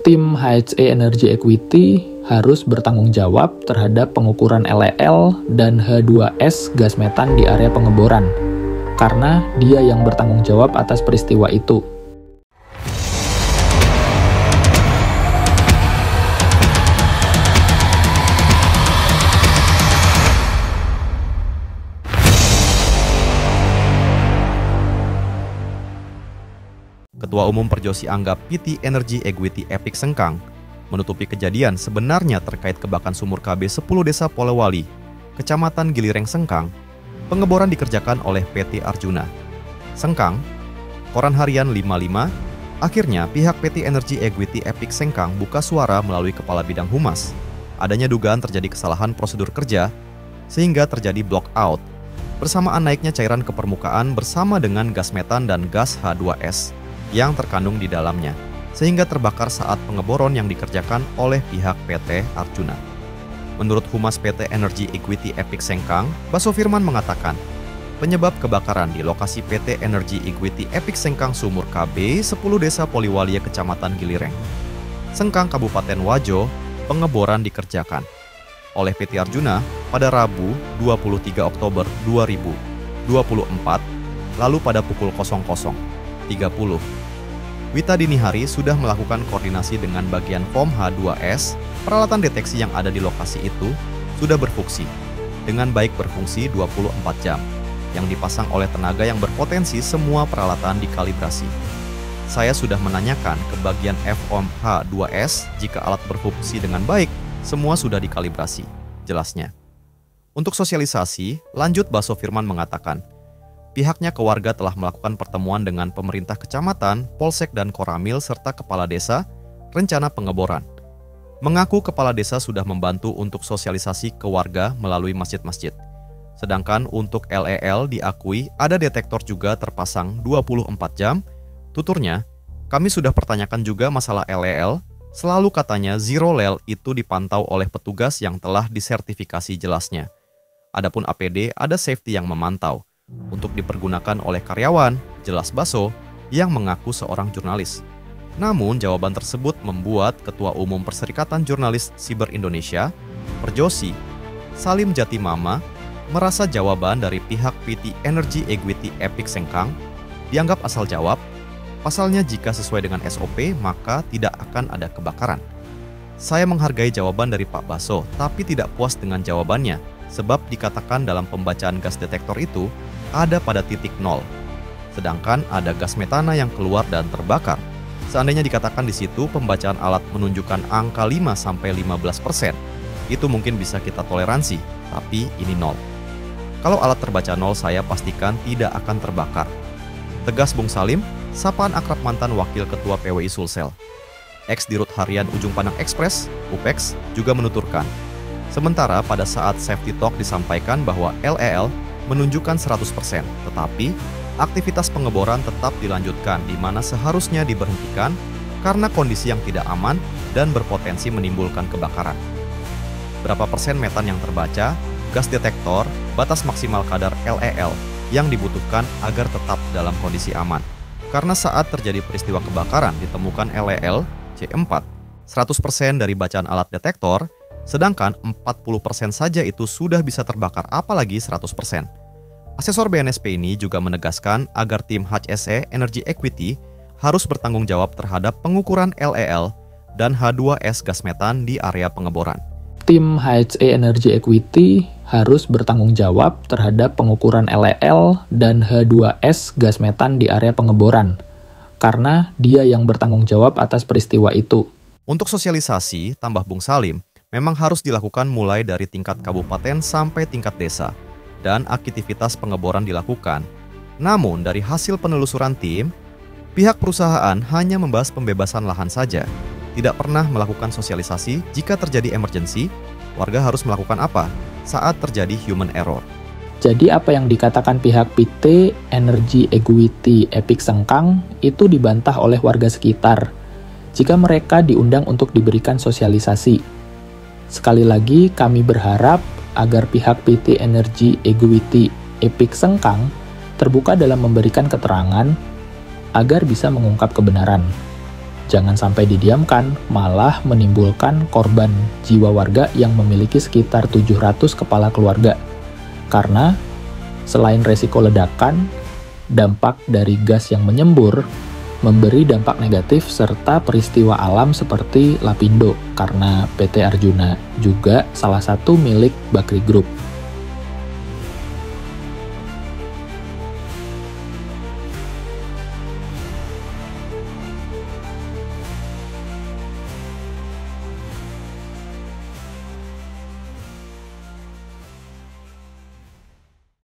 Tim HSE Energy Equity harus bertanggung jawab terhadap pengukuran LEL dan H2S gas metan di area pengeboran, karena dia yang bertanggung jawab atas peristiwa itu. Ketua Umum Perjosi anggap PT Energy Equity Epic Sengkang menutupi kejadian sebenarnya terkait kebakaran sumur KB 10 Desa Polewali, Kecamatan Gilireng Sengkang, pengeboran dikerjakan oleh PT Arjuna. Sengkang, Koran Harian 55, akhirnya pihak PT Energy Equity Epic Sengkang buka suara melalui Kepala Bidang Humas. Adanya dugaan terjadi kesalahan prosedur kerja, sehingga terjadi block out, bersamaan naiknya cairan ke permukaan bersama dengan gas metan dan gas H2S yang terkandung di dalamnya, sehingga terbakar saat pengeboran yang dikerjakan oleh pihak PT Arjuna. Menurut Humas PT Energy Equity Epic Sengkang, Baso Firman mengatakan, penyebab kebakaran di lokasi PT Energy Equity Epic Sengkang Sumur KB 10 Desa Poliwalia Kecamatan Gilireng, Sengkang Kabupaten Wajo, pengeboran dikerjakan oleh PT Arjuna pada Rabu 23 Oktober 2024, lalu pada pukul 00.30. Wita dini hari sudah melakukan koordinasi dengan bagian POM H2S, peralatan deteksi yang ada di lokasi itu sudah berfungsi, dengan baik berfungsi 24 jam, yang dipasang oleh tenaga yang berpotensi semua peralatan dikalibrasi. Saya sudah menanyakan ke bagian FOM H2S jika alat berfungsi dengan baik, semua sudah dikalibrasi, jelasnya. Untuk sosialisasi, lanjut Baso Firman mengatakan, pihaknya ke warga telah melakukan pertemuan dengan pemerintah kecamatan, Polsek dan Koramil serta kepala desa rencana pengeboran. Mengaku kepala desa sudah membantu untuk sosialisasi ke warga melalui masjid-masjid. Sedangkan untuk LEL diakui ada detektor juga terpasang 24 jam. Tuturnya, kami sudah pertanyakan juga masalah LEL, selalu katanya zero lel itu dipantau oleh petugas yang telah disertifikasi, jelasnya. Adapun APD ada safety yang memantau untuk dipergunakan oleh karyawan, jelas Baso, yang mengaku seorang jurnalis. Namun jawaban tersebut membuat Ketua Umum Perserikatan Jurnalis Siber Indonesia, Perjosi, Salim Jatimama, merasa jawaban dari pihak PT Energy Equity Epic Sengkang dianggap asal jawab. Pasalnya jika sesuai dengan SOP maka tidak akan ada kebakaran. Saya menghargai jawaban dari Pak Baso, tapi tidak puas dengan jawabannya, sebab dikatakan dalam pembacaan gas detektor itu ada pada titik 0. Sedangkan ada gas metana yang keluar dan terbakar. Seandainya dikatakan di situ pembacaan alat menunjukkan angka 5-15%, itu mungkin bisa kita toleransi, tapi ini 0. Kalau alat terbaca 0 saya pastikan tidak akan terbakar. Tegas Bung Salim, sapaan akrab mantan Wakil Ketua PWI Sulsel. Ex-Dirut Harian Ujung Pandang Express, UPEX, juga menuturkan. Sementara pada saat safety talk disampaikan bahwa LEL menunjukkan 100%, tetapi aktivitas pengeboran tetap dilanjutkan di mana seharusnya diberhentikan karena kondisi yang tidak aman dan berpotensi menimbulkan kebakaran. Berapa persen metan yang terbaca, gas detektor, batas maksimal kadar LEL yang dibutuhkan agar tetap dalam kondisi aman. Karena saat terjadi peristiwa kebakaran ditemukan LEL C4, 100% dari bacaan alat detektor, sedangkan 40% saja itu sudah bisa terbakar, apalagi 100%. Asesor BNSP ini juga menegaskan agar tim HSE Energy Equity harus bertanggung jawab terhadap pengukuran LEL dan H2S gas metan di area pengeboran. Tim HSE Energy Equity harus bertanggung jawab terhadap pengukuran LEL dan H2S gas metan di area pengeboran, karena dia yang bertanggung jawab atas peristiwa itu. Untuk sosialisasi, tambah Bung Salim, memang harus dilakukan mulai dari tingkat kabupaten sampai tingkat desa, dan aktivitas pengeboran dilakukan. Namun, dari hasil penelusuran tim, pihak perusahaan hanya membahas pembebasan lahan saja, tidak pernah melakukan sosialisasi jika terjadi emergensi, warga harus melakukan apa saat terjadi human error. Jadi apa yang dikatakan pihak PT Energy Equity Epic Sengkang itu dibantah oleh warga sekitar jika mereka diundang untuk diberikan sosialisasi. Sekali lagi kami berharap agar pihak PT Energy Equity Epic Sengkang terbuka dalam memberikan keterangan agar bisa mengungkap kebenaran. jangan sampai didiamkan, malah menimbulkan korban jiwa warga yang memiliki sekitar 700 kepala keluarga. Karena selain resiko ledakan, dampak dari gas yang menyembur memberi dampak negatif serta peristiwa alam seperti Lapindo karena PT Arjuna, juga salah satu milik Bakri Group.